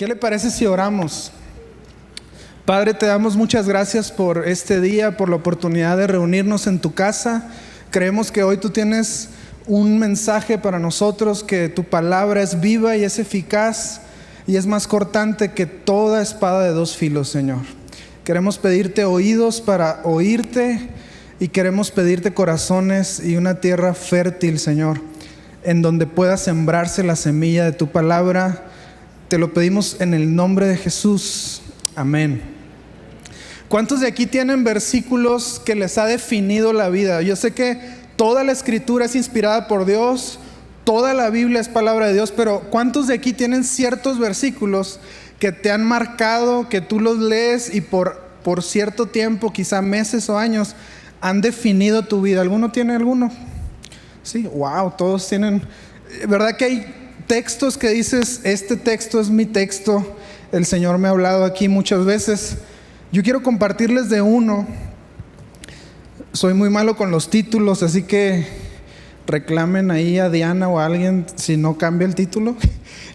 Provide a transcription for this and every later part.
¿Qué le parece si oramos? Padre, te damos muchas gracias por este día, por la oportunidad de reunirnos en tu casa. Creemos que hoy tú tienes un mensaje para nosotros, que tu palabra es viva y es eficaz y es más cortante que toda espada de dos filos, Señor. Queremos pedirte oídos para oírte y queremos pedirte corazones y una tierra fértil, Señor, en donde pueda sembrarse la semilla de tu palabra. Te lo pedimos en el nombre de Jesús. Amén. ¿Cuántos de aquí tienen versículos que les ha definido la vida? Yo sé que toda la escritura es inspirada por Dios, toda la Biblia es palabra de Dios, pero ¿cuántos de aquí tienen ciertos versículos que te han marcado, que tú los lees y por cierto tiempo, quizá meses o años, han definido tu vida? ¿Alguno tiene alguno? Sí, wow, todos tienen. ¿Verdad que hay textos que dices, este texto es mi texto? El Señor me ha hablado aquí muchas veces. Yo quiero compartirles de uno. Soy muy malo con los títulos, así que reclamen ahí a Diana o a alguien si no cambia el título.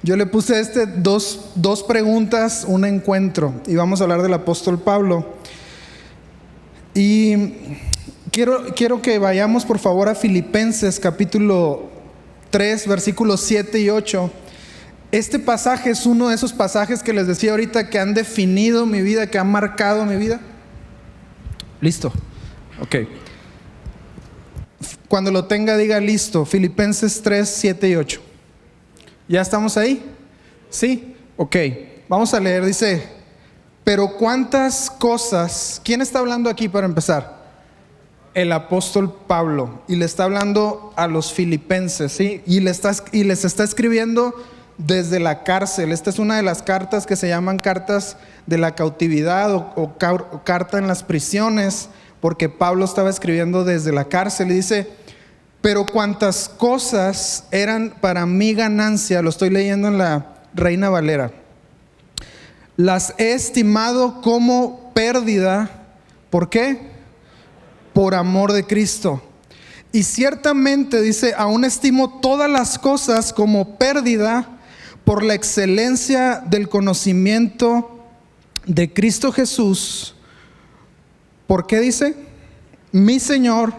Yo le puse dos preguntas, un encuentro, y vamos a hablar del apóstol Pablo. Y quiero que vayamos por favor a Filipenses capítulo 3, versículos 7 y 8. Este pasaje es uno de esos pasajes que les decía ahorita que han definido mi vida, que han marcado mi vida. ¿Listo? Ok. Cuando lo tenga, diga listo. Filipenses 3, 7 y 8. ¿Ya estamos ahí? ¿Sí? Ok. Vamos a leer. Dice, pero cuántas cosas. ¿Quién está hablando aquí para empezar? El apóstol Pablo. Y le está hablando a los filipenses, ¿sí? Y les está escribiendo desde la cárcel. Esta es una de las cartas que se llaman cartas de la cautividad o carta en las prisiones, porque Pablo estaba escribiendo desde la cárcel. Y dice, pero cuantas cosas eran para mi ganancia, lo estoy leyendo en la Reina Valera, las he estimado como pérdida. ¿Por qué? Por amor de Cristo. Y ciertamente, dice, aún estimo todas las cosas como pérdida por la excelencia del conocimiento de Cristo Jesús. ¿Por qué dice? Mi Señor,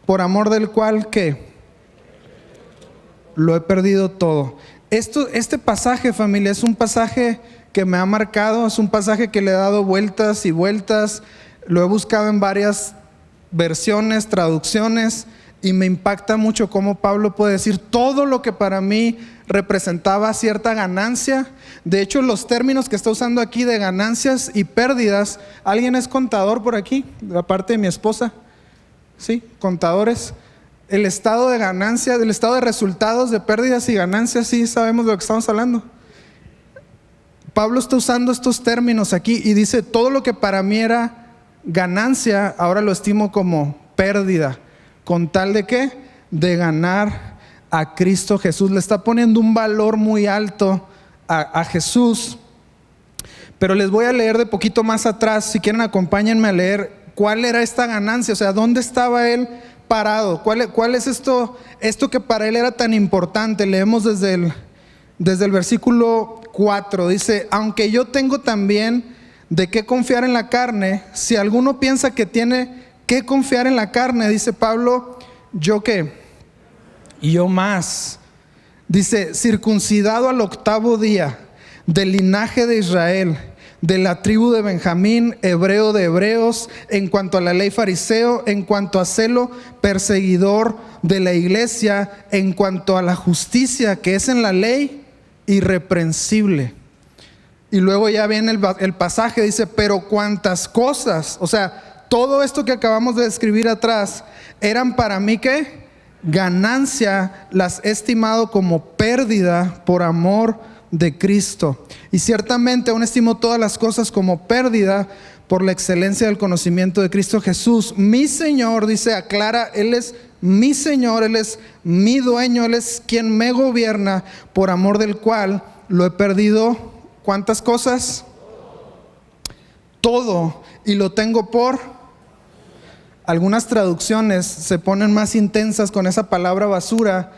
por amor del cual, ¿qué? Lo he perdido todo. Este pasaje, familia, es un pasaje que me ha marcado, es un pasaje que le he dado vueltas y vueltas. Lo he buscado en varias versiones, traducciones, y me impacta mucho cómo Pablo puede decir todo lo que para mí representaba cierta ganancia. De hecho, los términos que está usando aquí de ganancias y pérdidas, ¿alguien es contador por aquí? Aparte de mi esposa. ¿Sí? Contadores. El estado de ganancia, el estado de resultados de pérdidas y ganancias, sí sabemos de lo que estamos hablando. Pablo está usando estos términos aquí y dice, todo lo que para mí era ganancia, ahora lo estimo como pérdida. ¿Con tal de qué? De ganar a Cristo Jesús. Le está poniendo un valor muy alto a Jesús. Pero les voy a leer de poquito más atrás. Si quieren, acompáñenme a leer cuál era esta ganancia. O sea, ¿dónde estaba él parado? ¿Cuál es esto que para él era tan importante? Leemos desde el versículo 4. Dice, aunque yo tengo también de qué confiar en la carne, si alguno piensa que tiene que confiar en la carne, dice Pablo, ¿yo qué? Y yo más. Dice, circuncidado al 8º día, del linaje de Israel, de la tribu de Benjamín, hebreo de hebreos, en cuanto a la ley fariseo, en cuanto a celo, perseguidor de la iglesia, en cuanto a la justicia que es en la ley, irreprensible. Y luego ya viene el pasaje, dice, pero cuántas cosas, o sea, todo esto que acabamos de describir atrás, eran para mí ¿qué? Ganancia, las he estimado como pérdida por amor de Cristo. Y ciertamente aún estimo todas las cosas como pérdida por la excelencia del conocimiento de Cristo Jesús. Mi Señor, dice, aclara, Él es mi Señor, Él es mi dueño, Él es quien me gobierna, por amor del cual lo he perdido. ¿Cuántas cosas? Todo. Y lo tengo por... Algunas traducciones se ponen más intensas con esa palabra basura.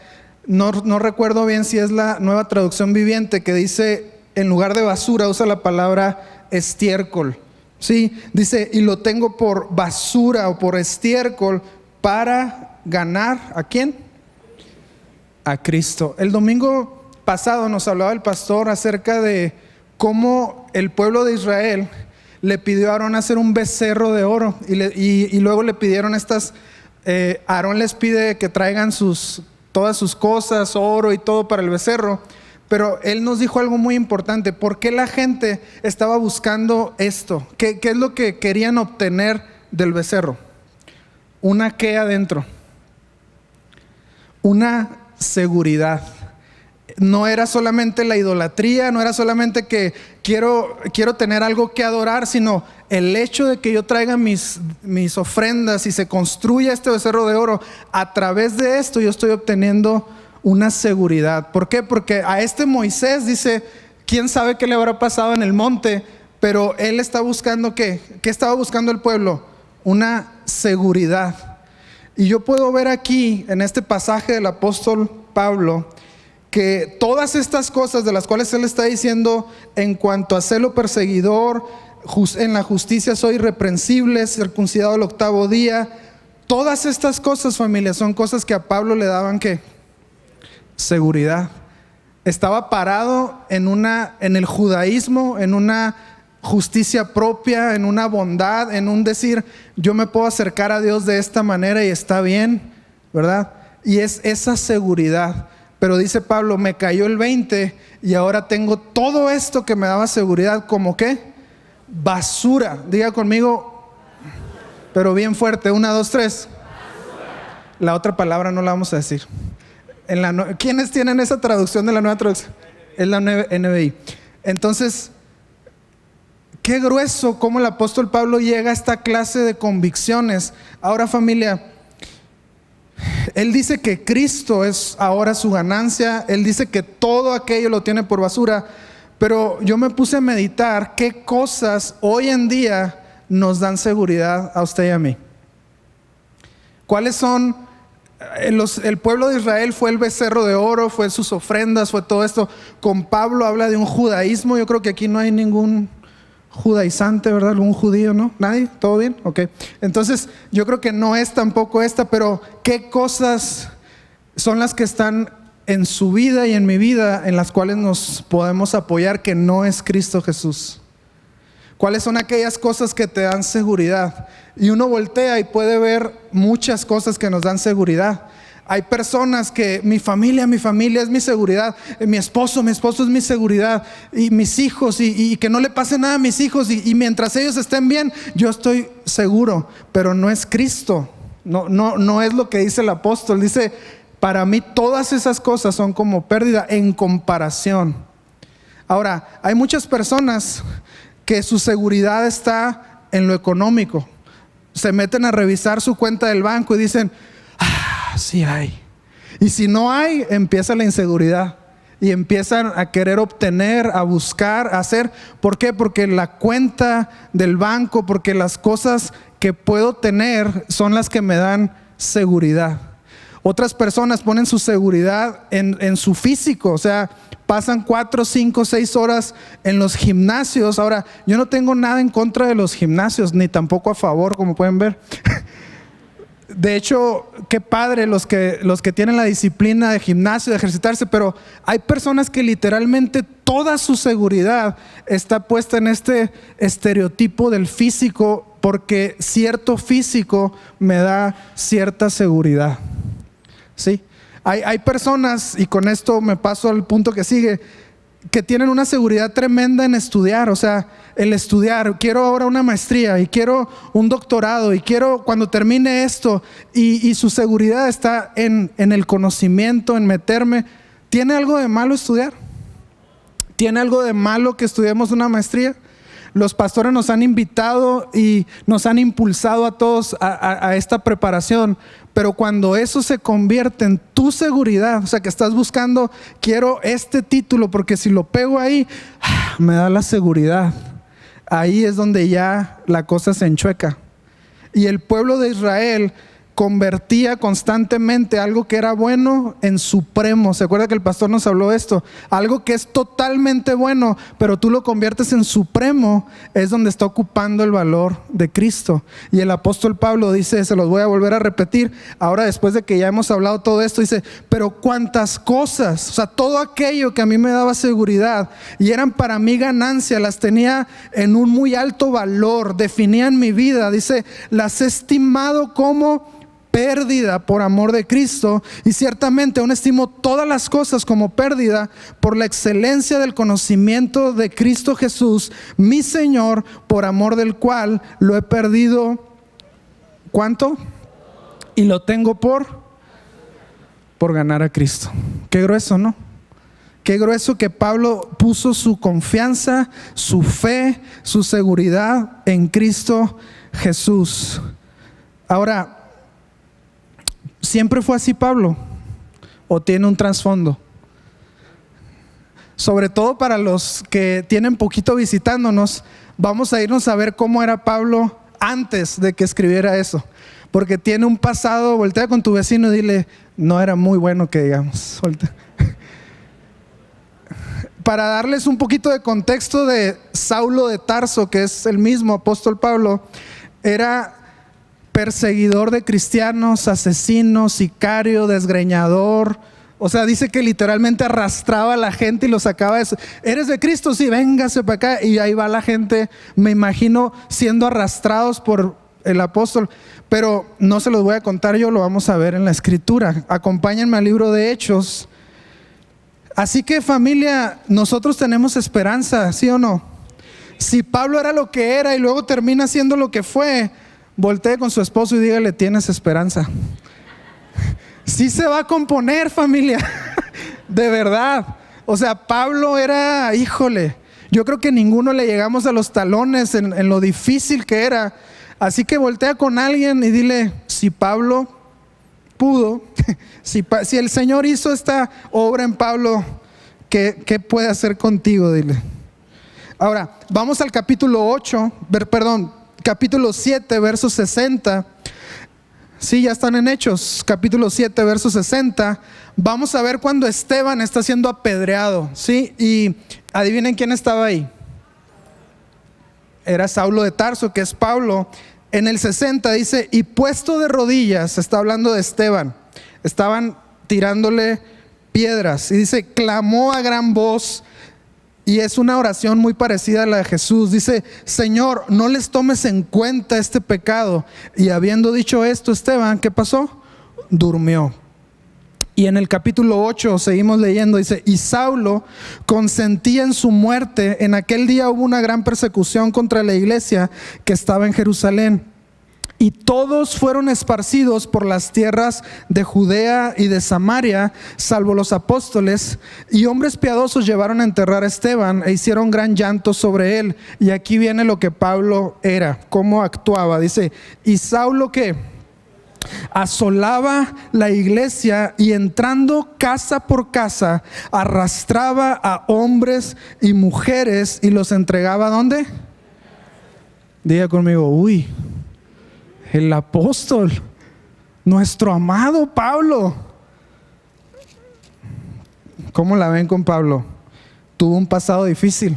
No recuerdo bien si es la Nueva Traducción Viviente, que dice en lugar de basura usa la palabra estiércol. Sí, dice, y lo tengo por basura o por estiércol para ganar, ¿a quién? A Cristo. El domingo pasado nos hablaba el pastor acerca de cómo el pueblo de Israel le pidió a Aarón hacer un becerro de oro y luego le pidieron Aarón les pide que traigan todas sus cosas, oro y todo para el becerro. Pero él nos dijo algo muy importante. ¿Por qué la gente estaba buscando esto? ¿Qué es lo que querían obtener del becerro? ¿Una qué adentro? Una seguridad. No era solamente la idolatría, no era solamente que quiero tener algo que adorar, sino el hecho de que yo traiga mis ofrendas y se construya este becerro de oro. A través de esto yo estoy obteniendo una seguridad. ¿Por qué? Porque a Moisés dice, quién sabe qué le habrá pasado en el monte, pero él está buscando ¿qué estaba buscando el pueblo? Una seguridad. Y yo puedo ver aquí en este pasaje del apóstol Pablo que todas estas cosas de las cuales él está diciendo en cuanto a celo perseguidor, en la justicia soy irreprensible, circuncidado al 8º día, todas estas cosas, familia, son cosas que a Pablo le daban ¿qué? Seguridad. Estaba parado en el judaísmo, en una justicia propia, en una bondad, en un decir, yo me puedo acercar a Dios de esta manera y está bien, ¿verdad? Y es esa seguridad. Pero dice Pablo, me cayó el 20 y ahora tengo todo esto que me daba seguridad, ¿como qué? Basura. Diga conmigo, pero bien fuerte, 1, 2, 3. La otra palabra no la vamos a decir. ¿Quiénes tienen esa traducción de la nueva traducción? Es la NBI. Entonces, qué grueso cómo el apóstol Pablo llega a esta clase de convicciones. Ahora, familia, él dice que Cristo es ahora su ganancia. Él dice que todo aquello lo tiene por basura. Pero yo me puse a meditar qué cosas hoy en día nos dan seguridad a usted y a mí. ¿Cuáles son? El pueblo de Israel fue el becerro de oro, fue sus ofrendas, fue todo esto. Con Pablo habla de un judaísmo. Yo creo que aquí no hay ningún judaizante, ¿verdad? ¿Algún judío, no? ¿Nadie? ¿Todo bien? Ok. Entonces, yo creo que no es tampoco esta, pero ¿qué cosas son las que están en su vida y en mi vida en las cuales nos podemos apoyar que no es Cristo Jesús? ¿Cuáles son aquellas cosas que te dan seguridad? Y uno voltea y puede ver muchas cosas que nos dan seguridad. Hay personas que mi familia es mi seguridad, mi esposo es mi seguridad, y mis hijos, y que no le pase nada a mis hijos, y mientras ellos estén bien, yo estoy seguro. Pero no es Cristo, no es lo que dice el apóstol. Dice, para mí todas esas cosas son como pérdida en comparación. Ahora, hay muchas personas que su seguridad está en lo económico. Se meten a revisar su cuenta del banco y dicen, sí hay. Y si no hay, empieza la inseguridad. Y empiezan a querer obtener, a buscar, a hacer. ¿Por qué? Porque la cuenta del banco, porque las cosas que puedo tener son las que me dan seguridad. Otras personas ponen su seguridad en su físico, o sea, pasan 4, 5, 6 horas en los gimnasios. Ahora, yo no tengo nada en contra de los gimnasios, ni tampoco a favor, como pueden ver. De hecho, qué padre los que tienen la disciplina de gimnasio, de ejercitarse, pero hay personas que literalmente toda su seguridad está puesta en este estereotipo del físico, porque cierto físico me da cierta seguridad. ¿Sí? Hay personas, y con esto me paso al punto que sigue, que tienen una seguridad tremenda en estudiar. O sea, el estudiar, quiero ahora una maestría y quiero un doctorado y quiero cuando termine esto, y su seguridad está en el conocimiento, en meterme. ¿Tiene algo de malo estudiar? ¿Tiene algo de malo que estudiemos una maestría? Los pastores nos han invitado y nos han impulsado a todos a esta preparación, pero cuando eso se convierte en tu seguridad, o sea que estás buscando, quiero este título porque si lo pego ahí, me da la seguridad. Ahí es donde ya la cosa se enchueca. Y el pueblo de Israel convertía constantemente algo que era bueno en supremo. ¿Se acuerda que el pastor nos habló de esto? Algo que es totalmente bueno, pero tú lo conviertes en supremo, es donde está ocupando el valor de Cristo. Y el apóstol Pablo dice, se los voy a volver a repetir, ahora después de que ya hemos hablado todo esto, dice, pero cuántas cosas, o sea, todo aquello que a mí me daba seguridad y eran para mí ganancia, las tenía en un muy alto valor, definían mi vida, dice, las he estimado como pérdida por amor de Cristo, y ciertamente aún estimo todas las cosas como pérdida por la excelencia del conocimiento de Cristo Jesús, mi Señor, por amor del cual lo he perdido. ¿Cuánto? Y lo tengo por ganar a Cristo. Qué grueso, ¿no? Qué grueso que Pablo puso su confianza, su fe, su seguridad en Cristo Jesús. Ahora, ¿siempre fue así Pablo? ¿O tiene un trasfondo? Sobre todo para los que tienen poquito visitándonos, vamos a irnos a ver cómo era Pablo antes de que escribiera eso. Porque tiene un pasado. Voltea con tu vecino y dile, no era muy bueno que digamos. Voltea. Para darles un poquito de contexto de Saulo de Tarso, que es el mismo apóstol Pablo, era perseguidor de cristianos, asesino, sicario, desgreñador. O sea, dice que literalmente arrastraba a la gente y lo sacaba de eso. ¿Eres de Cristo? Sí, véngase para acá. Y ahí va la gente, me imagino, siendo arrastrados por el apóstol. Pero no se los voy a contar yo, lo vamos a ver en la escritura. Acompáñenme al libro de Hechos. Así que, familia, nosotros tenemos esperanza, ¿sí o no? Si Pablo era lo que era y luego termina siendo lo que fue, voltee con su esposo y dígale, tienes esperanza. Sí se va a componer, familia. De verdad. O sea, Pablo era, híjole, yo creo que ninguno le llegamos a los talones en lo difícil que era. Así que voltea con alguien y dile, si Pablo pudo, si el Señor hizo esta obra en Pablo, ¿qué puede hacer contigo? Dile. Ahora, vamos al capítulo 7, verso 60. Sí, ya están en Hechos, capítulo 7, verso 60. Vamos a ver cuando Esteban está siendo apedreado, ¿sí? Y adivinen quién estaba ahí. Era Saulo de Tarso, que es Pablo. En el 60 dice, y puesto de rodillas, está hablando de Esteban, estaban tirándole piedras, y dice, clamó a gran voz. Y es una oración muy parecida a la de Jesús. Dice, Señor, no les tomes en cuenta este pecado. Y habiendo dicho esto, Esteban, ¿qué pasó? Durmió. Y en el capítulo 8 seguimos leyendo, dice, y Saulo consentía en su muerte. En aquel día hubo una gran persecución contra la iglesia que estaba en Jerusalén. Y todos fueron esparcidos por las tierras de Judea y de Samaria, salvo los apóstoles. Y hombres piadosos llevaron a enterrar a Esteban e hicieron gran llanto sobre él. Y aquí viene lo que Pablo era, cómo actuaba. Dice, y Saulo, ¿qué? Asolaba la iglesia y entrando casa por casa, arrastraba a hombres y mujeres y los entregaba ¿a dónde? Diga conmigo, uy. El apóstol, nuestro amado Pablo. ¿Cómo la ven con Pablo? Tuvo un pasado difícil.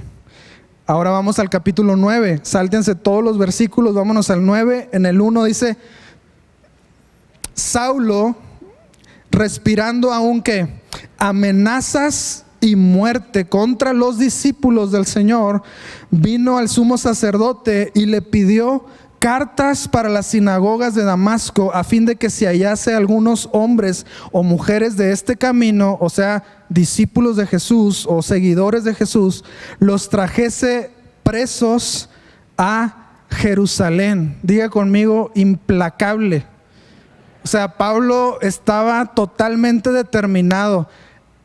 Ahora vamos al capítulo 9. Sáltense todos los versículos, vámonos al 9. En el 1 dice, Saulo, respirando aún que amenazas y muerte contra los discípulos del Señor, vino al sumo sacerdote y le pidió cartas para las sinagogas de Damasco, a fin de que si hallase algunos hombres o mujeres de este camino, o sea, discípulos de Jesús o seguidores de Jesús, los trajese presos a Jerusalén. Diga conmigo, implacable. O sea, Pablo estaba totalmente determinado.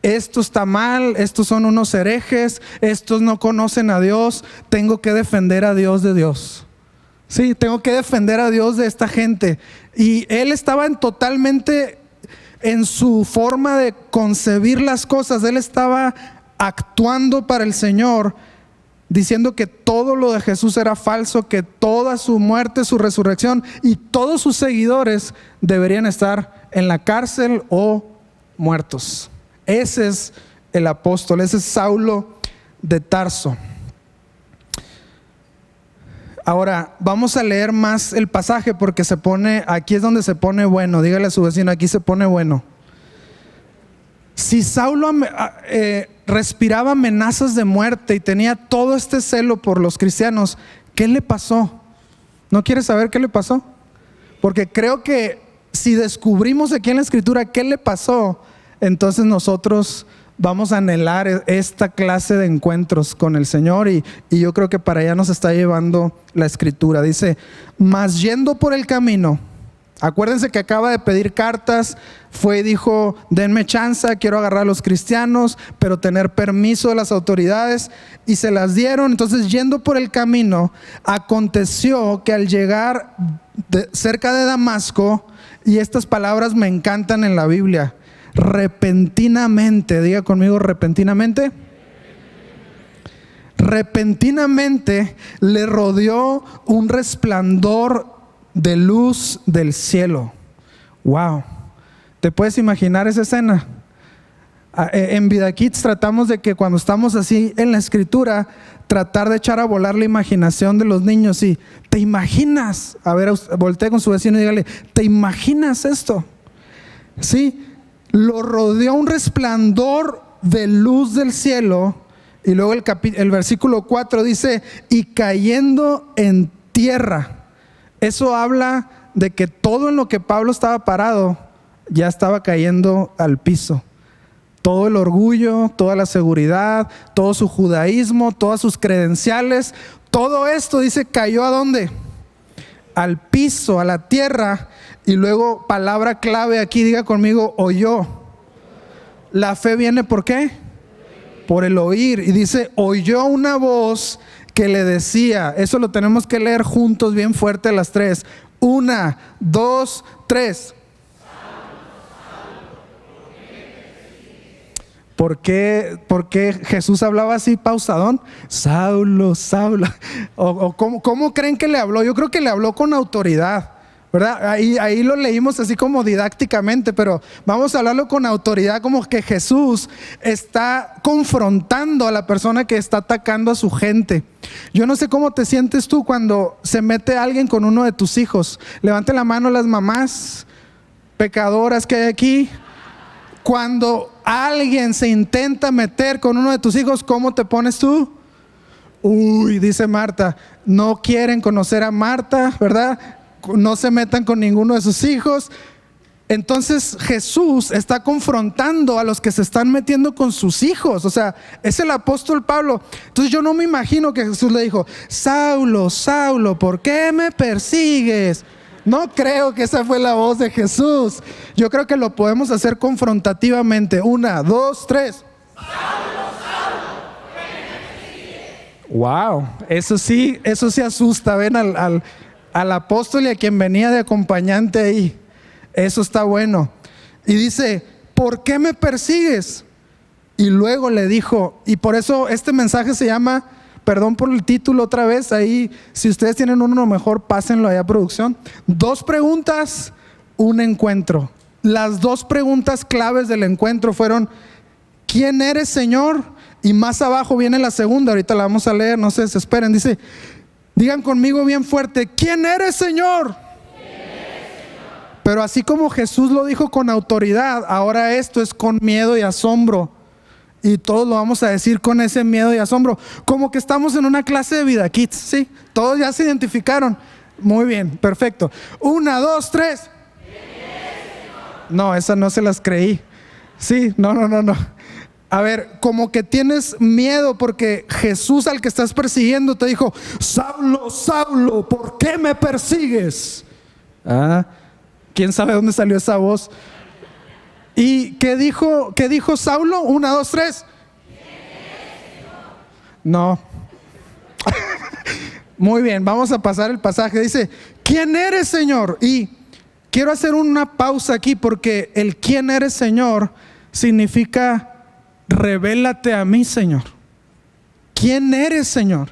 Esto está mal, estos son unos herejes, estos no conocen a Dios, tengo que defender a Dios de Dios. Sí, tengo que defender a Dios de esta gente. Y él estaba totalmente en su forma de concebir las cosas. Él estaba actuando para el Señor diciendo que todo lo de Jesús era falso, que toda su muerte, su resurrección y todos sus seguidores deberían estar en la cárcel o muertos. Ese es el apóstol, ese es Saulo de Tarso. Ahora, vamos a leer más el pasaje porque aquí es donde se pone bueno. Dígale a su vecino, aquí se pone bueno. Si Saulo respiraba amenazas de muerte y tenía todo este celo por los cristianos, ¿qué le pasó? ¿No quieres saber qué le pasó? Porque creo que si descubrimos aquí en la Escritura qué le pasó, entonces nosotros vamos a anhelar esta clase de encuentros con el Señor y yo creo que para allá nos está llevando la Escritura. Dice, mas yendo por el camino, acuérdense que acaba de pedir cartas, fue y dijo, denme chance, quiero agarrar a los cristianos, pero tener permiso de las autoridades, y se las dieron. Entonces, yendo por el camino, aconteció que al llegar cerca de Damasco, y estas palabras me encantan en la Biblia, repentinamente, diga conmigo, repentinamente. Repentinamente le rodeó un resplandor de luz del cielo. Wow. ¿Te puedes imaginar esa escena? En Vida Kids tratamos de que cuando estamos así en la Escritura, tratar de echar a volar la imaginación de los niños. Y ¿te imaginas? A ver, voltee con su vecino y dígale, ¿te imaginas esto? Sí, lo rodeó un resplandor de luz del cielo. Y luego el versículo 4 dice, y cayendo en tierra. Eso habla de que todo en lo que Pablo estaba parado ya estaba cayendo al piso. Todo el orgullo, toda la seguridad, todo su judaísmo, todas sus credenciales, todo esto, dice, cayó ¿a dónde? Al piso, a la tierra. Y luego, palabra clave aquí, diga conmigo, oyó. La fe viene ¿por qué? Por el oír. Y dice, oyó una voz que le decía, eso lo tenemos que leer juntos bien fuerte a las 3. 1, 2, 3. ¿Por qué Jesús hablaba así pausadón? Saulo, Saulo. ¿Cómo creen que le habló? Yo creo que le habló con autoridad, ¿verdad? Ahí lo leímos así como didácticamente, pero vamos a hablarlo con autoridad, como que Jesús está confrontando a la persona que está atacando a su gente. Yo no sé cómo te sientes tú cuando se mete alguien con uno de tus hijos. Levante la mano las mamás pecadoras que hay aquí. Cuando alguien se intenta meter con uno de tus hijos, ¿cómo te pones tú? Uy, dice Marta, no quieren conocer a Marta, ¿verdad? No se metan con ninguno de sus hijos. Entonces Jesús está confrontando a los que se están metiendo con sus hijos. O sea, es el apóstol Pablo. Entonces yo no me imagino que Jesús le dijo, Saulo, Saulo, ¿por qué me persigues? No creo que esa fue la voz de Jesús. Yo creo que lo podemos hacer confrontativamente. 1, 2, 3. Wow, eso sí asusta. Ven al apóstol y a quien venía de acompañante ahí. Eso está bueno. Y dice, ¿por qué me persigues? Y luego le dijo, y por eso este mensaje se llama, perdón por el título otra vez, ahí si ustedes tienen uno mejor pásenlo allá a producción. 2 preguntas, un encuentro. Las 2 preguntas claves del encuentro fueron, ¿quién eres, Señor? Y más abajo viene la segunda, ahorita la vamos a leer, no se desesperen. Dice, digan conmigo bien fuerte, ¿quién eres, Señor? Pero así como Jesús lo dijo con autoridad, ahora esto es con miedo y asombro. Y todos lo vamos a decir con ese miedo y asombro. Como que estamos en una clase de Vida Kids, ¿sí? Todos ya se identificaron. Muy bien, perfecto. 1, 2, 3. No, esa no se las creí. Sí, no. A ver, como que tienes miedo porque Jesús al que estás persiguiendo te dijo, Saulo, Saulo, ¿por qué me persigues? ¿Quién sabe dónde salió esa voz? ¿Y qué dijo Saulo? 1, 2, 3. No. Muy bien, vamos a pasar el pasaje. Dice, ¿quién eres, Señor? Y quiero hacer una pausa aquí porque el ¿quién eres, Señor? Significa, revélate a mí, Señor. ¿quién eres, Señor?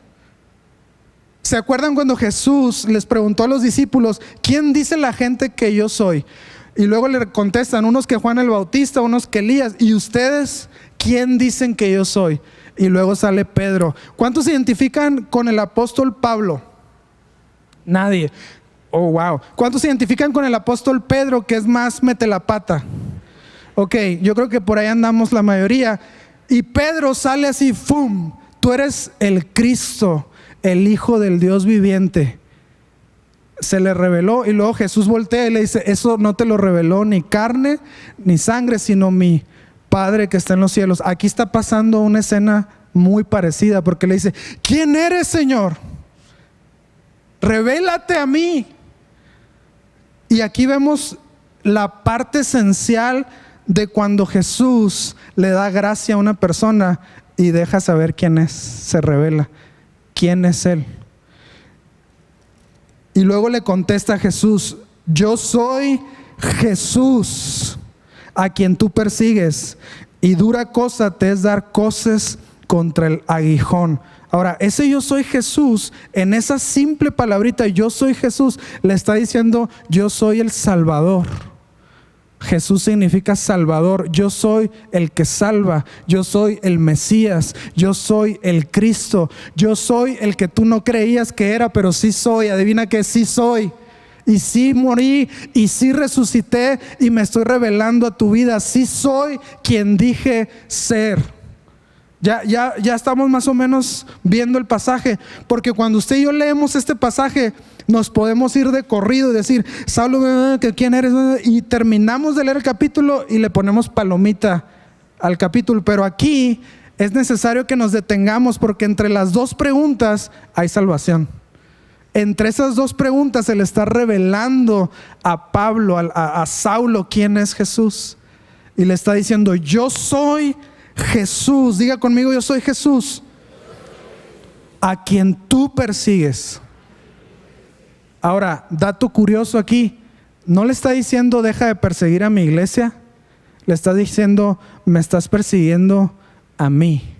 ¿Se acuerdan cuando Jesús les preguntó a los discípulos, ¿quién dice la gente que yo soy? Y luego le contestan, unos que Juan el Bautista, unos que Elías. ¿Y ustedes quién dicen que yo soy? Y luego sale Pedro. ¿Cuántos se identifican con el apóstol Pablo? Nadie. Oh, wow. ¿Cuántos se identifican con el apóstol Pedro, que es más mete la pata? Ok, yo creo que por ahí andamos la mayoría. Y Pedro sale así, ¡fum! Tú eres el Cristo, el Hijo del Dios viviente. Se le reveló y luego Jesús voltea y le dice, eso no te lo reveló ni carne ni sangre, sino mi Padre que está en los cielos. Aquí está pasando una escena muy parecida, porque le dice, ¿quién eres, Señor? Revélate a mí. Y aquí vemos la parte esencial de cuando Jesús le da gracia a una persona y deja saber quién es, se revela quién es Él. Y luego le contesta a Jesús, yo soy Jesús a quien tú persigues, y dura cosa te es dar coces contra el aguijón. Ahora, ese yo soy Jesús, en esa simple palabrita, yo soy Jesús, le está diciendo, yo soy el Salvador. Jesús significa Salvador. Yo soy el que salva. Yo soy el Mesías. Yo soy el Cristo. Yo soy el que tú no creías que era, pero sí soy. Adivina que sí soy. Y sí morí y sí resucité y me estoy revelando a tu vida. Sí soy quien dije ser. Ya estamos más o menos viendo el pasaje, porque cuando usted y yo leemos este pasaje, nos podemos ir de corrido y decir, Saulo, ¿quién eres? Y terminamos de leer el capítulo y le ponemos palomita al capítulo. Pero aquí es necesario que nos detengamos, porque entre las dos preguntas hay salvación. Entre esas dos preguntas se le está revelando a Pablo, a Saulo, quién es Jesús. Y le está diciendo, yo soy Jesús. Diga conmigo, yo soy Jesús a quien tú persigues. Ahora, dato curioso aquí, no le está diciendo deja de perseguir a mi iglesia, le está diciendo me estás persiguiendo a mí,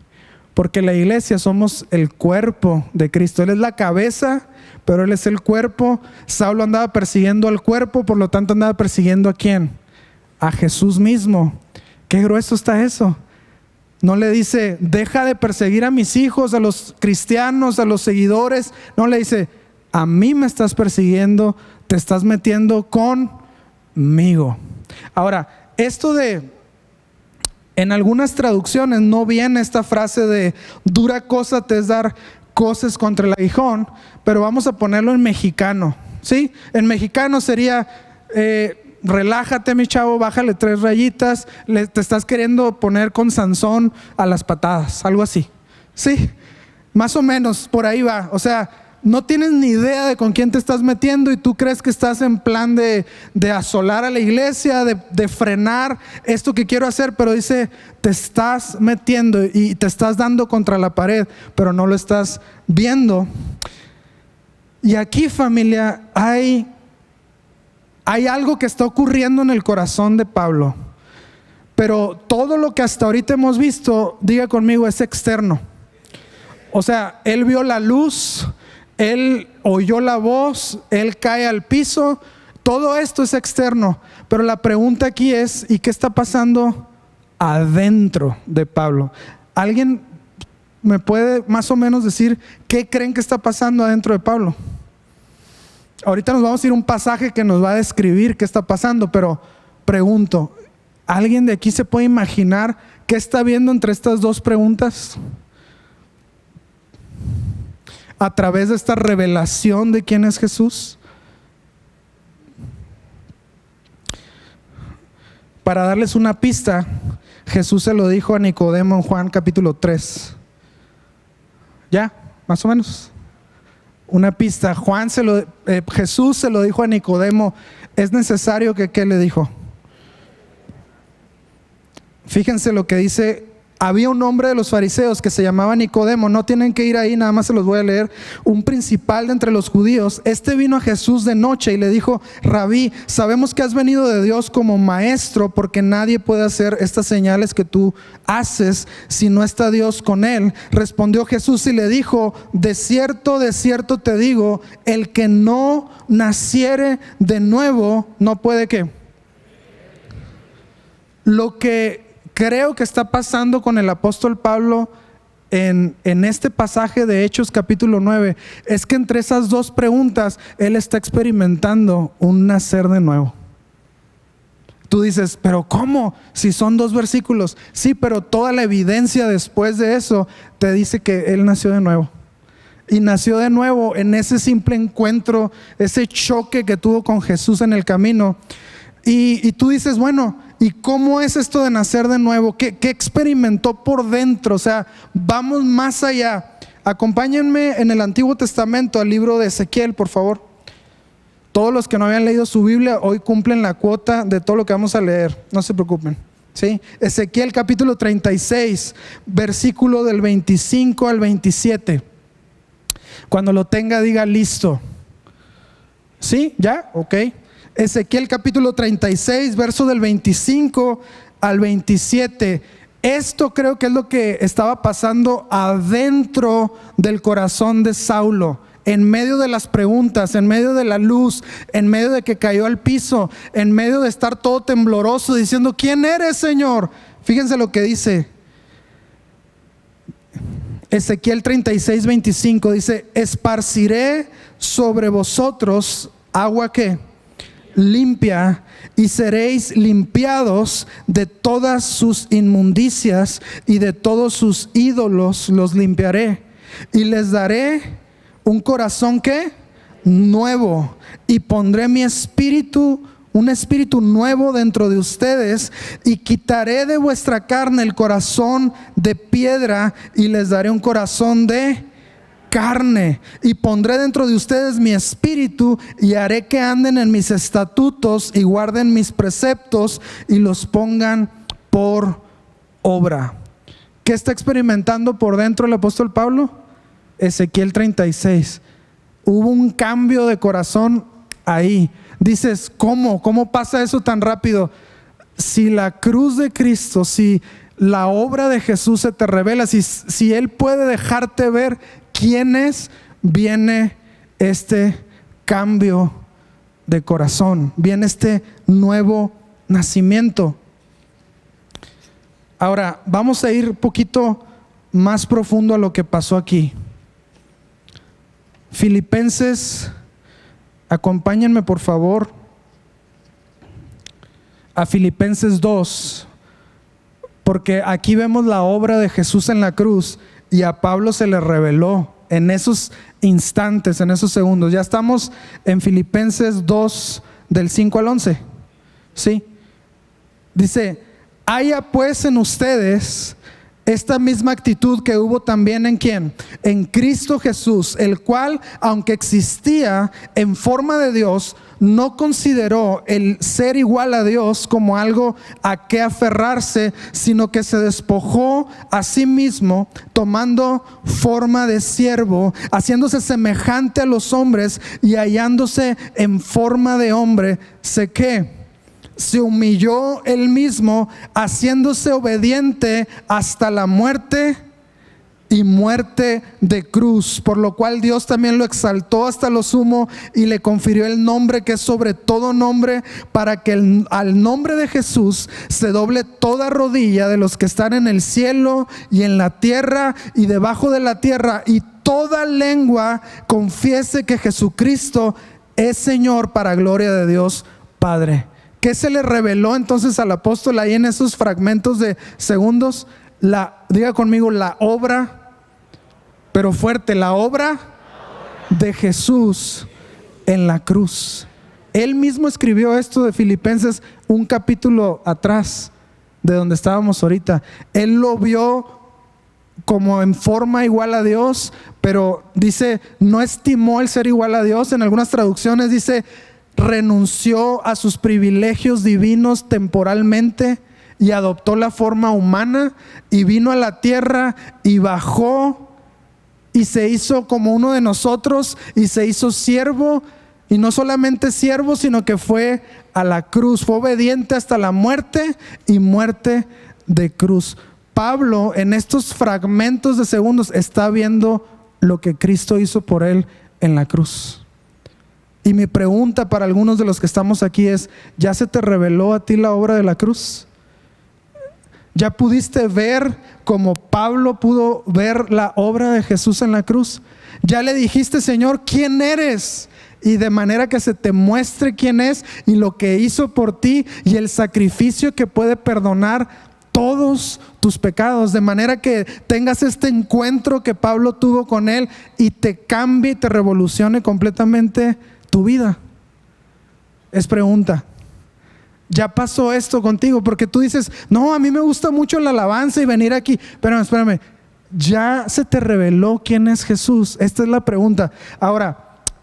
porque la iglesia somos el cuerpo de Cristo. Él es la cabeza, pero Él es el cuerpo. Saulo andaba persiguiendo al cuerpo, por lo tanto andaba persiguiendo ¿a quién? A Jesús mismo. Qué grueso está eso. No le dice, deja de perseguir a mis hijos, a los cristianos, a los seguidores. No, le dice, a mí me estás persiguiendo, te estás metiendo conmigo. Ahora, en algunas traducciones no viene esta frase de dura cosa te es dar coces contra el aguijón, pero vamos a ponerlo en mexicano, ¿sí? En mexicano sería, relájate mi chavo, bájale 3 rayitas, te estás queriendo poner con Sansón a las patadas, algo así, ¿sí? Más o menos por ahí va. O sea, no tienes ni idea de con quién te estás metiendo y tú crees que estás en plan de asolar a la iglesia, de frenar esto que quiero hacer, pero dice, te estás metiendo y te estás dando contra la pared, pero no lo estás viendo. Y aquí, familia, hay algo que está ocurriendo en el corazón de Pablo, pero todo lo que hasta ahorita hemos visto, diga conmigo, es externo. O sea, él vio la luz, él oyó la voz, él cae al piso, todo esto es externo. Pero la pregunta aquí es, ¿y qué está pasando adentro de Pablo? ¿Alguien me puede más o menos decir qué creen que está pasando adentro de Pablo? Ahorita nos vamos a ir a un pasaje que nos va a describir qué está pasando, pero pregunto, ¿alguien de aquí se puede imaginar qué está viendo entre estas dos preguntas? A través de esta revelación de quién es Jesús. Para darles una pista, Jesús se lo dijo a Nicodemo en Juan capítulo 3. ¿Ya? Más o menos. Una pista. Jesús se lo dijo a Nicodemo. Es necesario que, ¿qué le dijo? Fíjense lo que dice había un hombre de los fariseos que se llamaba Nicodemo. No tienen que ir ahí, nada más se los voy a leer. Un principal de entre los judíos. Este vino a Jesús de noche y le dijo: Rabí, sabemos que has venido de Dios como maestro, porque nadie puede hacer estas señales que tú haces si no está Dios con él. Respondió Jesús y le dijo: de cierto te digo, el que no naciere de nuevo no puede ¿qué? Lo que creo que está pasando con el apóstol Pablo en este pasaje de Hechos capítulo 9 es que entre esas dos preguntas él está experimentando un nacer de nuevo. Tú dices, pero ¿cómo? Si son 2 versículos. Sí, pero toda la evidencia después de eso te dice que él nació de nuevo. Y nació de nuevo en ese simple encuentro, ese choque que tuvo con Jesús en el camino. Y tú dices, bueno, ¿y cómo es esto de nacer de nuevo? ¿Qué experimentó por dentro? O sea, vamos más allá. Acompáñenme en el Antiguo Testamento al libro de Ezequiel, por favor. Todos los que no habían leído su Biblia hoy cumplen la cuota de todo lo que vamos a leer. No se preocupen, ¿sí? Ezequiel capítulo 36, versículo del 25 al 27. Cuando lo tenga, diga listo. ¿Sí? ¿Ya? Ok. Ezequiel capítulo 36, verso del 25 al 27. Esto creo que es lo que estaba pasando adentro del corazón de Saulo. En medio de las preguntas, en medio de la luz, en medio de que cayó al piso, en medio de estar todo tembloroso, diciendo: ¿quién eres, Señor? Fíjense lo que dice Ezequiel 36, 25. Dice: esparciré sobre vosotros agua ¿qué? Limpia, y seréis limpiados de todas sus inmundicias, y de todos sus ídolos los limpiaré, y les daré un corazón ¿qué? Nuevo, y pondré mi espíritu, un espíritu nuevo dentro de ustedes, y quitaré de vuestra carne el corazón de piedra, y les daré un corazón de carne, y pondré dentro de ustedes mi espíritu, y haré que anden en mis estatutos y guarden mis preceptos y los pongan por obra. ¿Qué está experimentando por dentro el apóstol Pablo? Ezequiel 36. Hubo un cambio de corazón ahí. Dices, ¿cómo pasa eso tan rápido? Si la cruz de Cristo, si la obra de Jesús se te revela, si Él puede dejarte ver quién es, viene este cambio de corazón, viene este nuevo nacimiento. Ahora, vamos a ir un poquito más profundo a lo que pasó aquí. Filipenses, acompáñenme por favor a Filipenses 2, porque aquí vemos la obra de Jesús en la cruz y a Pablo se le reveló en esos instantes, en esos segundos. Ya estamos en Filipenses 2 del 5 al 11. ¿Sí? Dice: haya pues en ustedes esta misma actitud que hubo también ¿en quién? En Cristo Jesús, el cual, aunque existía en forma de Dios, no consideró el ser igual a Dios como algo a que aferrarse, sino que se despojó a sí mismo, tomando forma de siervo, haciéndose semejante a los hombres, y hallándose en forma de hombre, se humilló él mismo, haciéndose obediente hasta la muerte, y muerte de cruz, por lo cual Dios también lo exaltó hasta lo sumo y le confirió el nombre que es sobre todo nombre, para que al nombre de Jesús se doble toda rodilla de los que están en el cielo y en la tierra y debajo de la tierra, y toda lengua confiese que Jesucristo es Señor, para gloria de Dios Padre. ¿Qué se le reveló entonces al apóstol ahí en esos fragmentos de segundos? Diga conmigo, la obra, pero fuerte, la obra de Jesús en la cruz. Él mismo escribió esto de Filipenses un capítulo atrás de donde estábamos ahorita. Él lo vio como en forma igual a Dios, pero dice, no estimó el ser igual a Dios. En algunas traducciones dice, renunció a sus privilegios divinos temporalmente. y adoptó la forma humana y vino a la tierra y bajó y se hizo como uno de nosotros y se hizo siervo, y no solamente siervo, sino que fue a la cruz, fue obediente hasta la muerte y muerte de cruz. Pablo en estos fragmentos de segundos está viendo lo que Cristo hizo por él en la cruz. Y mi pregunta para algunos de los que estamos aquí es: ¿ya se te reveló a ti la obra de la cruz? ¿Ya pudiste ver como Pablo pudo ver la obra de Jesús en la cruz? ¿Ya le dijiste, Señor, quién eres? Y de manera que se te muestre quién es y lo que hizo por ti y el sacrificio que puede perdonar todos tus pecados, de manera que tengas este encuentro que Pablo tuvo con él y te cambie y te revolucione completamente tu vida. Es pregunta. ¿Ya pasó esto contigo? Porque tú dices: no, a mí me gusta mucho la alabanza y venir aquí. Pero espérame, ¿ya se te reveló quién es Jesús? Esta es la pregunta. Ahora,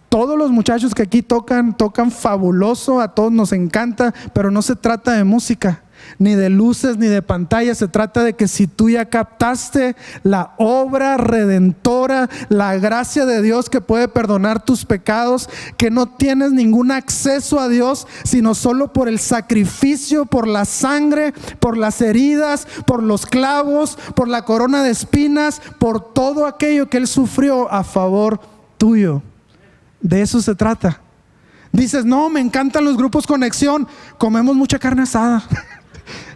todos los muchachos que aquí tocan fabuloso, a todos nos encanta, pero no se trata de música, ni de luces, ni de pantalla. Se trata de que si tú ya captaste la obra redentora, la gracia de Dios que puede perdonar tus pecados, que no tienes ningún acceso a Dios sino solo por el sacrificio, por la sangre, por las heridas, por los clavos, por la corona de espinas, por todo aquello que Él sufrió a favor tuyo. De eso se trata. Dices: no, me encantan los grupos Conexión, comemos mucha carne asada.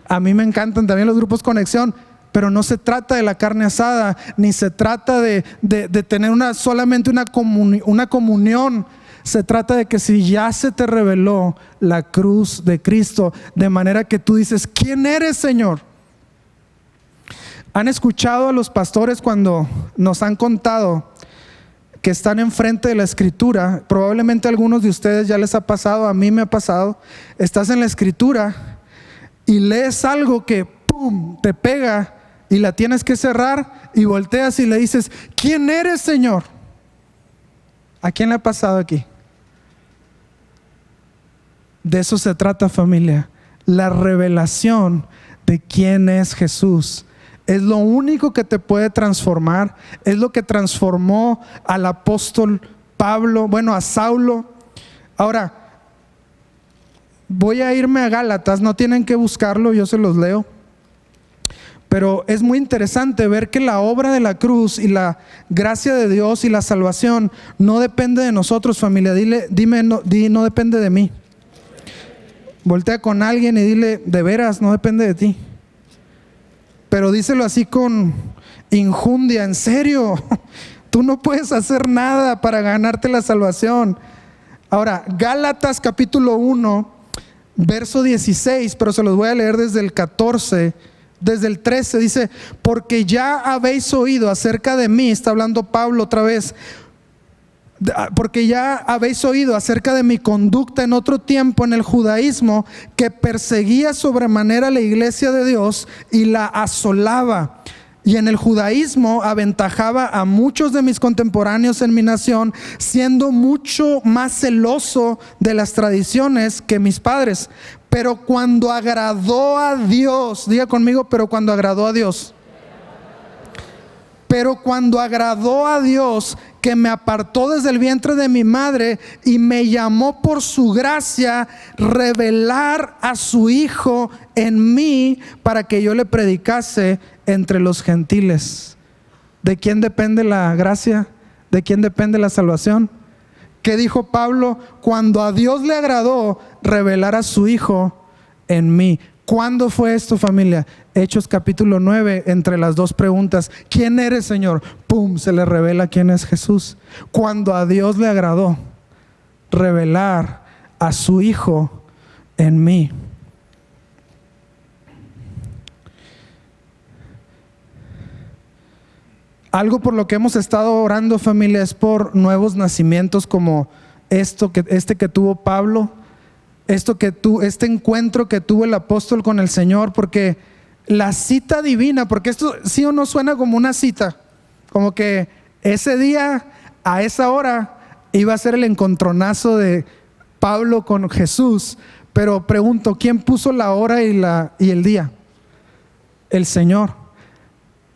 A mí me encantan también los grupos Conexión, pero no se trata de la carne asada, ni se trata de tener solamente una comunión. Se trata de que si ya se te reveló la cruz de Cristo, de manera que tú dices: ¿quién eres, Señor? ¿Han escuchado a los pastores cuando nos han contado que están enfrente de la escritura? Probablemente a algunos de ustedes ya les ha pasado, a mí me ha pasado. Estás en la escritura y lees algo que ¡pum!, te pega y la tienes que cerrar, y volteas y le dices: ¿quién eres, Señor? ¿A quién le ha pasado aquí? De eso se trata, familia. La revelación de quién es Jesús es lo único que te puede transformar. Es lo que transformó al apóstol Pablo, a Saulo. Ahora, voy a irme a Gálatas, no tienen que buscarlo, yo se los leo. Pero es muy interesante ver que la obra de la cruz y la gracia de Dios y la salvación no depende de nosotros, familia. No depende de mí. Voltea con alguien y dile: de veras, no depende de ti. Pero díselo así con injundia: en serio, tú no puedes hacer nada para ganarte la salvación. Ahora, Gálatas capítulo 1, verso 16, pero se los voy a leer desde el 14, desde el 13, dice: porque ya habéis oído acerca de mí, está hablando Pablo otra vez, porque ya habéis oído acerca de mi conducta en otro tiempo en el judaísmo, que perseguía sobremanera la iglesia de Dios y la asolaba. Y en el judaísmo aventajaba a muchos de mis contemporáneos en mi nación, siendo mucho más celoso de las tradiciones que mis padres. Pero cuando agradó a Dios, diga conmigo: pero cuando agradó a Dios. Pero cuando agradó a Dios, que me apartó desde el vientre de mi madre y me llamó por su gracia, revelar a su Hijo en mí para que yo le predicase entre los gentiles. ¿De quién depende la gracia? ¿De quién depende la salvación? ¿Qué dijo Pablo? Cuando a Dios le agradó revelar a su Hijo en mí. ¿Cuándo fue esto, familia? Hechos capítulo 9, entre las dos preguntas: ¿quién eres, Señor? ¡Pum!, se le revela quién es Jesús. Cuando a Dios le agradó revelar a su Hijo en mí. Algo por lo que hemos estado orando, familia, es por nuevos nacimientos como este que tuvo Pablo, este encuentro que tuvo el apóstol con el Señor, porque la cita divina, porque esto sí o no suena como una cita, como que ese día, a esa hora, iba a ser el encontronazo de Pablo con Jesús. Pero pregunto: ¿quién puso la hora y el día? el Señor.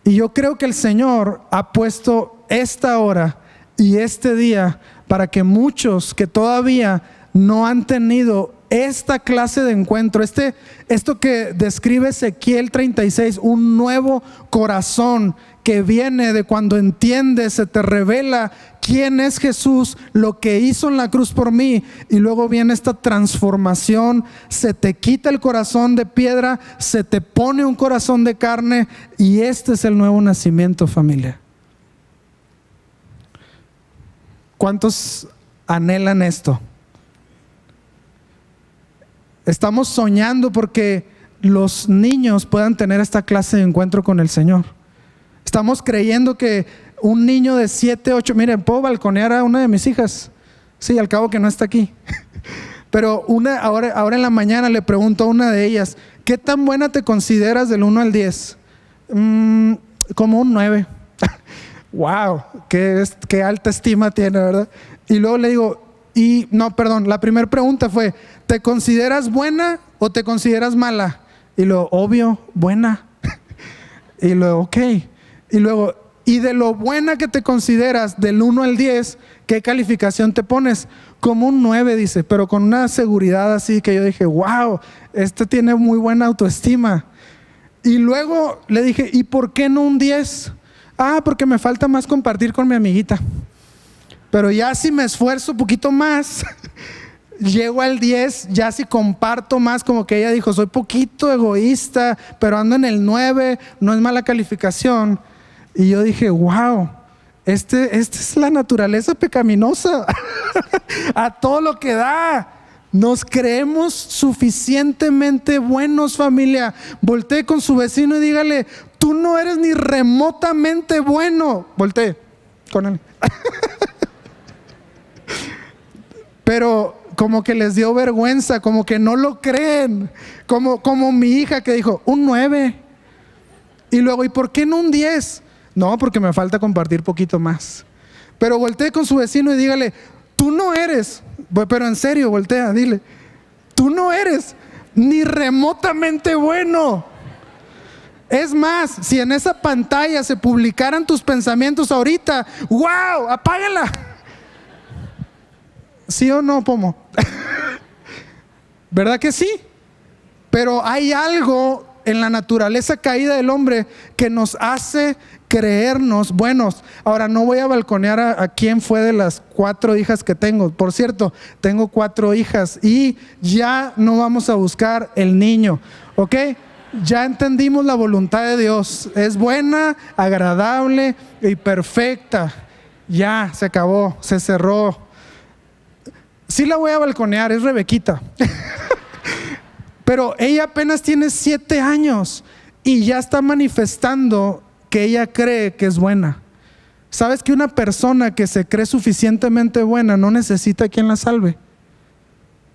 Y yo creo que el Señor ha puesto esta hora y este día para que muchos que todavía no han tenido esta clase de encuentro, esto que describe Ezequiel 36, un nuevo corazón que viene de cuando entiendes, se te revela quién es Jesús, lo que hizo en la cruz por mí, y luego viene esta transformación, se te quita el corazón de piedra, se te pone un corazón de carne, y este es el nuevo nacimiento, familia. ¿Cuántos anhelan esto? Estamos soñando porque los niños puedan tener esta clase de encuentro con el Señor. Estamos creyendo que un niño de 7, 8, miren, puedo balconear a una de mis hijas. Sí, al cabo que no está aquí. Pero ahora en la mañana le pregunto a una de ellas, ¿qué tan buena te consideras del 1 al 10? Como un 9. Wow, qué alta estima tiene, ¿verdad? Y luego le digo, la primera pregunta fue, ¿te consideras buena o te consideras mala? Y luego, obvio, buena. Y luego, ok. Y luego, y de lo buena que te consideras, del 1 al 10, ¿qué calificación te pones? Como un 9, dice, pero con una seguridad así que yo dije, wow, tiene muy buena autoestima. Y luego le dije, ¿y por qué no un 10? Porque me falta más compartir con mi amiguita. Pero ya si me esfuerzo un poquito más, llego al 10, ya si comparto más, como que ella dijo, soy poquito egoísta, pero ando en el 9, no es mala calificación. Y yo dije, wow, esta es la naturaleza pecaminosa. A todo lo que da. Nos creemos suficientemente buenos, familia. Voltee con su vecino y dígale, tú no eres ni remotamente bueno. Voltee con él. Pero como que les dio vergüenza, como que no lo creen. Como mi hija que dijo, un 9. Y luego, ¿y por qué no un 10? No, porque me falta compartir poquito más. Pero voltee con su vecino y dígale, tú no eres, pero en serio, voltea, dile, tú no eres ni remotamente bueno. Es más, si en esa pantalla se publicaran tus pensamientos ahorita, ¡wow! ¡Apágala! ¿Sí o no, Pomo? ¿Verdad que sí? Pero hay algo en la naturaleza caída del hombre que nos hace creernos buenos. Ahora, no voy a balconear a quién fue de las 4 hijas que tengo. Por cierto, tengo 4 hijas y ya no vamos a buscar el niño, ¿ok? Ya entendimos la voluntad de Dios. Es buena, agradable y perfecta. Ya, se acabó, se cerró. Sí la voy a balconear, es Rebequita. Pero ella apenas tiene 7 años y ya está manifestando que ella cree que es buena. ¿Sabes que una persona que se cree suficientemente buena no necesita quien la salve?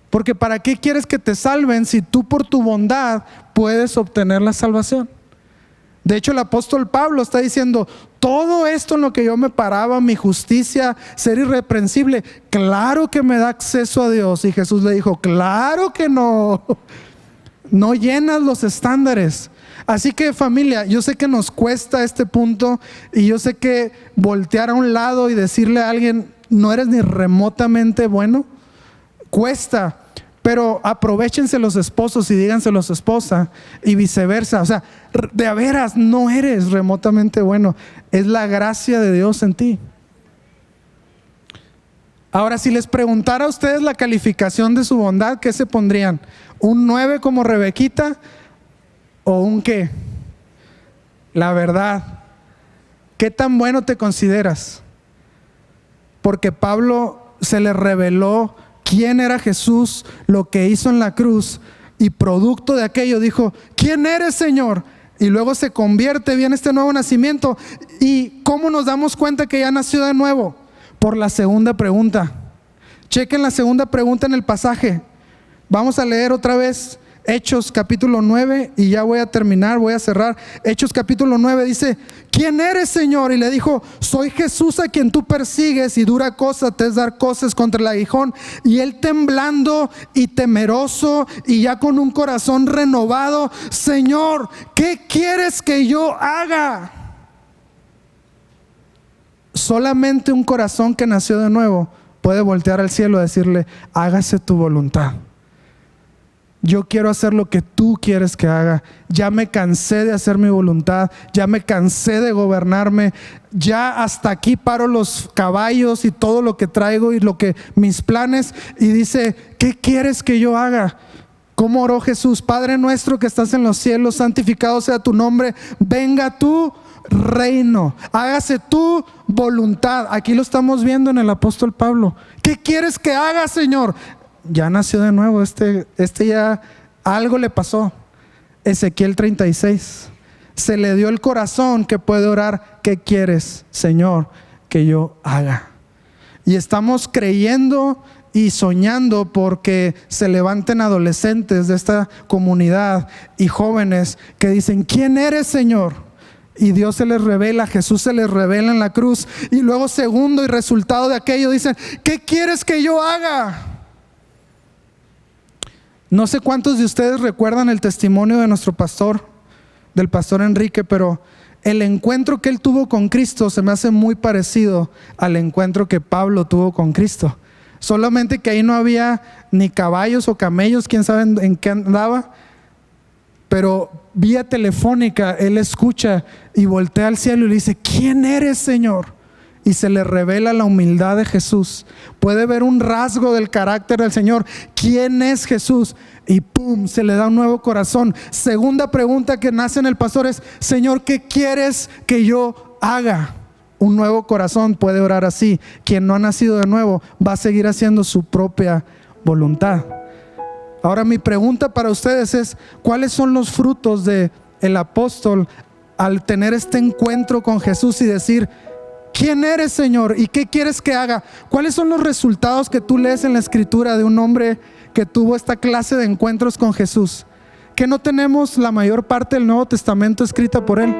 Porque ¿para qué quieres que te salven si tú por tu bondad puedes obtener la salvación? De hecho, el apóstol Pablo está diciendo, todo esto en lo que yo me paraba, mi justicia, ser irreprensible, claro que me da acceso a Dios. Y Jesús le dijo, claro que no. No llenas los estándares. Así que, familia, yo sé que nos cuesta este punto y yo sé que voltear a un lado y decirle a alguien, no eres ni remotamente bueno, cuesta. Pero aprovechense los esposos y díganselo a su esposa y viceversa. O sea, de a veras no eres remotamente bueno. Es la gracia de Dios en ti. Ahora, si les preguntara a ustedes la calificación de su bondad, ¿qué se pondrían? ¿Un 9 como Rebequita o un qué? La verdad, ¿qué tan bueno te consideras? Porque Pablo se le reveló quién era Jesús, lo que hizo en la cruz, y producto de aquello dijo, ¿quién eres, Señor? Y luego se convierte, viene este nuevo nacimiento. ¿Y cómo nos damos cuenta que ya nació de nuevo? Por la segunda pregunta. Chequen la segunda pregunta en el pasaje. Vamos a leer otra vez Hechos capítulo 9, y ya voy a terminar, voy a cerrar. Hechos capítulo 9 dice: ¿quién eres, Señor? Y le dijo: soy Jesús a quien tú persigues, y dura cosa te es dar cosas contra el aguijón. Y él, temblando y temeroso y ya con un corazón renovado: Señor, ¿qué quieres que yo haga? Solamente un corazón que nació de nuevo puede voltear al cielo y decirle: hágase tu voluntad. Yo quiero hacer lo que tú quieres que haga. Ya me cansé de hacer mi voluntad. Ya me cansé de gobernarme. Ya hasta aquí paro los caballos y todo lo que traigo y mis planes. Y dice: ¿qué quieres que yo haga? ¿Cómo oró Jesús? Padre nuestro que estás en los cielos, santificado sea tu nombre. Venga tu reino. Hágase tu voluntad. Aquí lo estamos viendo en el apóstol Pablo. ¿Qué quieres que haga, Señor? Ya nació de nuevo, este ya algo le pasó. Ezequiel 36, se le dio el corazón que puede orar: ¿qué quieres, Señor, que yo haga? Y estamos creyendo y soñando porque se levanten adolescentes de esta comunidad y jóvenes que dicen: ¿quién eres, Señor? Y Dios se les revela, Jesús se les revela en la cruz. Y luego, segundo y resultado de aquello, dicen: ¿qué quieres que yo haga? No sé cuántos de ustedes recuerdan el testimonio de nuestro pastor, del pastor Enrique, pero el encuentro que él tuvo con Cristo se me hace muy parecido al encuentro que Pablo tuvo con Cristo. Solamente que ahí no había ni caballos o camellos, quién sabe en qué andaba, pero vía telefónica él escucha y voltea al cielo y le dice: ¿quién eres, Señor? Y se le revela la humildad de Jesús. Puede ver un rasgo del carácter del Señor. ¿Quién es Jesús? Y pum, se le da un nuevo corazón. Segunda pregunta que nace en el pastor es: Señor, ¿qué quieres que yo haga? Un nuevo corazón puede orar así. Quien no ha nacido de nuevo va a seguir haciendo su propia voluntad. Ahora mi pregunta para ustedes es: ¿cuáles son los frutos del apóstol al tener este encuentro con Jesús y decir: ¿quién eres, Señor? ¿Y qué quieres que haga? ¿Cuáles son los resultados que tú lees en la escritura de un hombre que tuvo esta clase de encuentros con Jesús? Que no tenemos la mayor parte del Nuevo Testamento escrita por él.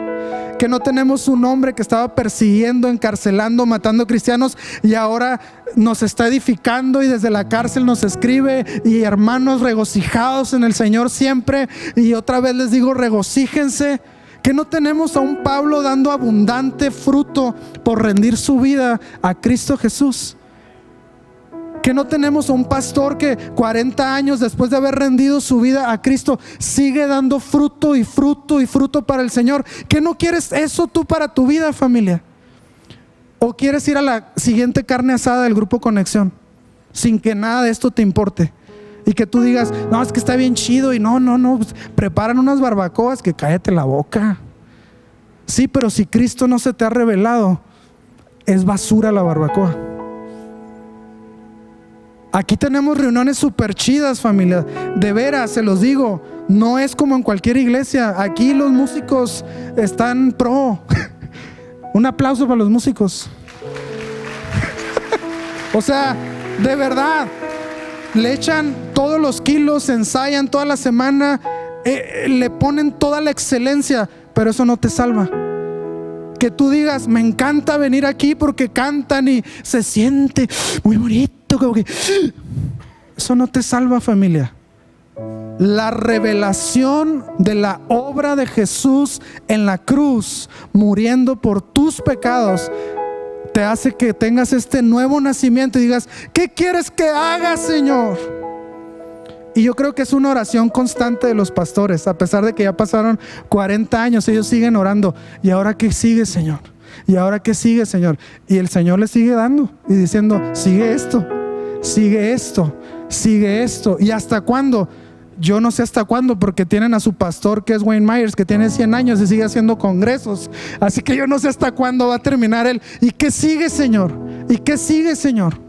Que no tenemos un hombre que estaba persiguiendo, encarcelando, matando cristianos y ahora nos está edificando y desde la cárcel nos escribe: y hermanos, regocijados en el Señor siempre. Y otra vez les digo: regocíjense. Que no tenemos a un Pablo dando abundante fruto por rendir su vida a Cristo Jesús. Que no tenemos a un pastor que 40 años después de haber rendido su vida a Cristo sigue dando fruto y fruto y fruto para el Señor. Que no quieres eso tú para tu vida, familia. O quieres ir a la siguiente carne asada del grupo Conexión sin que nada de esto te importe. Y que tú digas: no, es que está bien chido. Y no, pues, preparan unas barbacoas, que cállate la boca. Sí, pero si Cristo no se te ha revelado, es basura la barbacoa. Aquí tenemos reuniones súper chidas, familia. De veras, se los digo, no es como en cualquier iglesia. Aquí los músicos están pro. Un aplauso para los músicos. O sea, de verdad, le echan todos los kilos, ensayan toda la semana, le ponen toda la excelencia, pero eso no te salva. Que tú digas: me encanta venir aquí porque cantan y se siente muy bonito, como que... Eso no te salva, familia. La revelación de la obra de Jesús en la cruz, muriendo por tus pecados, te hace que tengas este nuevo nacimiento y digas: ¿qué quieres que haga, Señor? Y yo creo que es una oración constante de los pastores. A pesar de que ya pasaron 40 años, ellos siguen orando: ¿y ahora qué sigue, Señor? ¿Y ahora qué sigue, Señor? Y el Señor les sigue dando y diciendo: sigue esto, sigue esto, sigue esto. ¿Y hasta cuándo? Yo no sé hasta cuándo, porque tienen a su pastor que es Wayne Myers, que tiene 100 años y sigue haciendo congresos. Así que yo no sé hasta cuándo va a terminar él. ¿Y qué sigue, Señor? ¿Y qué sigue, Señor?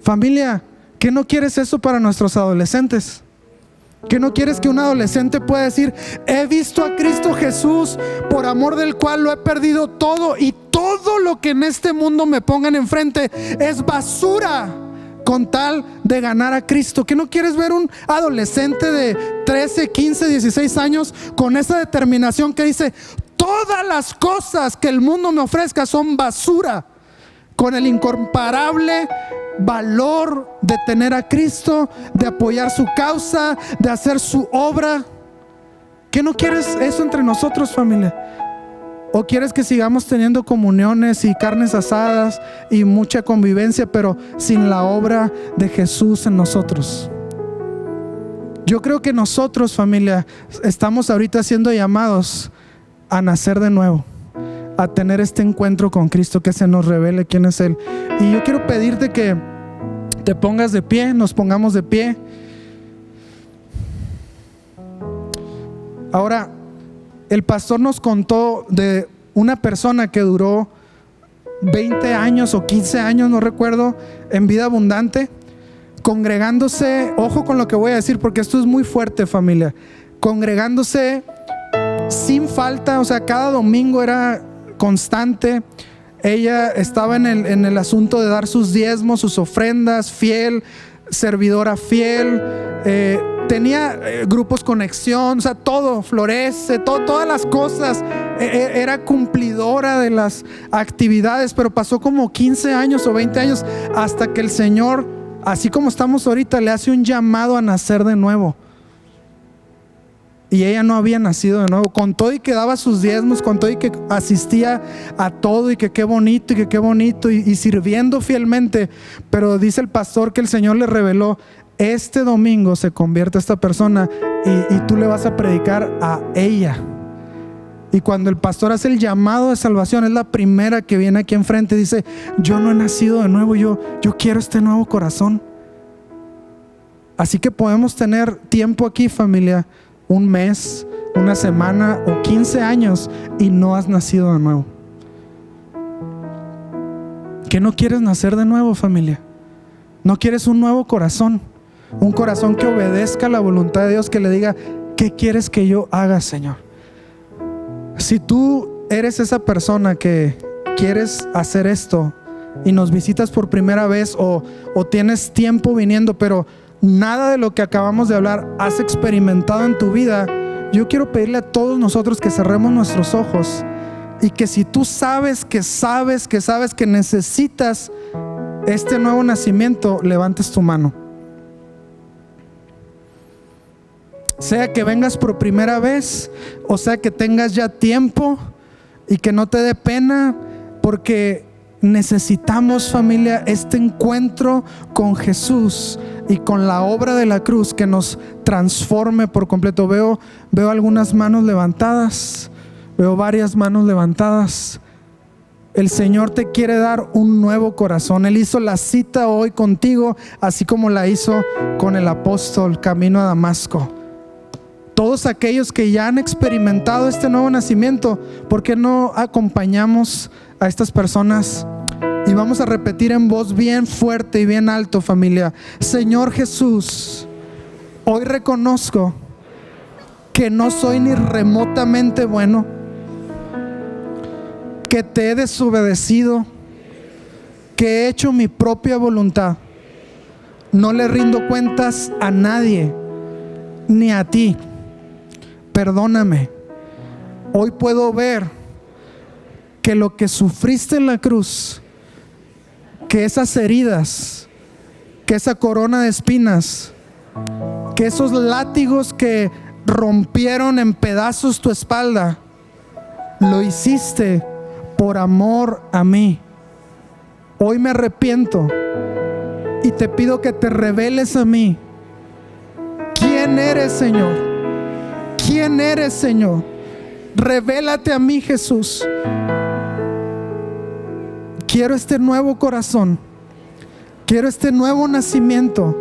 Familia, ¿qué no quieres eso para nuestros adolescentes? ¿Qué no quieres que un adolescente pueda decir: he visto a Cristo Jesús, por amor del cual lo he perdido todo, y todo lo que en este mundo me pongan enfrente es basura con tal de ganar a Cristo? ¿Que no quieres ver un adolescente de 13, 15, 16 años con esa determinación que dice: todas las cosas que el mundo me ofrezca son basura, con el incomparable valor de tener a Cristo, de apoyar su causa, de hacer su obra? ¿Que no quieres eso entre nosotros, familia? ¿O quieres que sigamos teniendo comuniones y carnes asadas y mucha convivencia, pero sin la obra de Jesús en nosotros? Yo creo que nosotros, familia, estamos ahorita siendo llamados a nacer de nuevo, a tener este encuentro con Cristo, que se nos revele quién es Él. Y yo quiero pedirte que te pongas de pie, nos pongamos de pie. Ahora, el pastor nos contó de una persona que duró 20 años o 15 años, no recuerdo, en vida abundante, congregándose. Ojo con lo que voy a decir, porque esto es muy fuerte, familia. Congregándose sin falta, o sea, cada domingo era constante. Ella estaba en el asunto de dar sus diezmos, sus ofrendas, fiel, servidora fiel. Tenía grupos conexión, o sea, todo, Florece, todas las cosas. Era cumplidora de las actividades, pero pasó como 15 años o 20 años hasta que el Señor, así como estamos ahorita, le hace un llamado a nacer de nuevo. Y ella no había nacido de nuevo, con todo y que daba sus diezmos, con todo y que asistía a todo, y que qué bonito, y que qué bonito, y sirviendo fielmente. Pero dice el pastor que el Señor le reveló: este domingo se convierte esta persona y tú le vas a predicar a ella. Y cuando el pastor hace el llamado de salvación, es la primera que viene aquí enfrente y dice: yo no he nacido de nuevo, yo quiero este nuevo corazón. Así que podemos tener tiempo aquí, familia, un mes, una semana o 15 años, y no has nacido de nuevo. ¿Que no quieres nacer de nuevo, familia? ¿No quieres un nuevo corazón? Un corazón que obedezca la voluntad de Dios, que le diga: ¿qué quieres que yo haga, Señor? Si tú eres esa persona que quieres hacer esto y nos visitas por primera vez, o tienes tiempo viniendo, pero nada de lo que acabamos de hablar has experimentado en tu vida, yo quiero pedirle a todos nosotros que cerremos nuestros ojos, y que si tú sabes que necesitas este nuevo nacimiento, levantes tu mano. Sea que vengas por primera vez, o sea que tengas ya tiempo, y que no te dé pena, porque necesitamos, familia, este encuentro con Jesús y con la obra de la cruz que nos transforme por completo. Veo algunas manos levantadas, veo varias manos levantadas. El Señor te quiere dar un nuevo corazón. Él hizo la cita hoy contigo, así como la hizo con el apóstol camino a Damasco. Todos aquellos que ya han experimentado este nuevo nacimiento, ¿por qué no acompañamos a estas personas? Y vamos a repetir en voz bien fuerte y bien alto, familia: Señor Jesús, hoy reconozco que no soy ni remotamente bueno, que te he desobedecido, que he hecho mi propia voluntad. No le rindo cuentas a nadie, ni a ti. Perdóname. Hoy puedo ver que lo que sufriste en la cruz, que esas heridas, que esa corona de espinas, que esos látigos que rompieron en pedazos tu espalda, lo hiciste por amor a mí. Hoy me arrepiento y te pido que te reveles a mí. ¿Quién eres, Señor? ¿Quién eres, Señor? Revélate a mí, Jesús. Quiero este nuevo corazón. Quiero este nuevo nacimiento,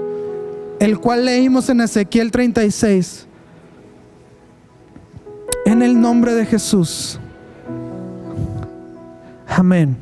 el cual leímos en Ezequiel 36. En el nombre de Jesús. Amén.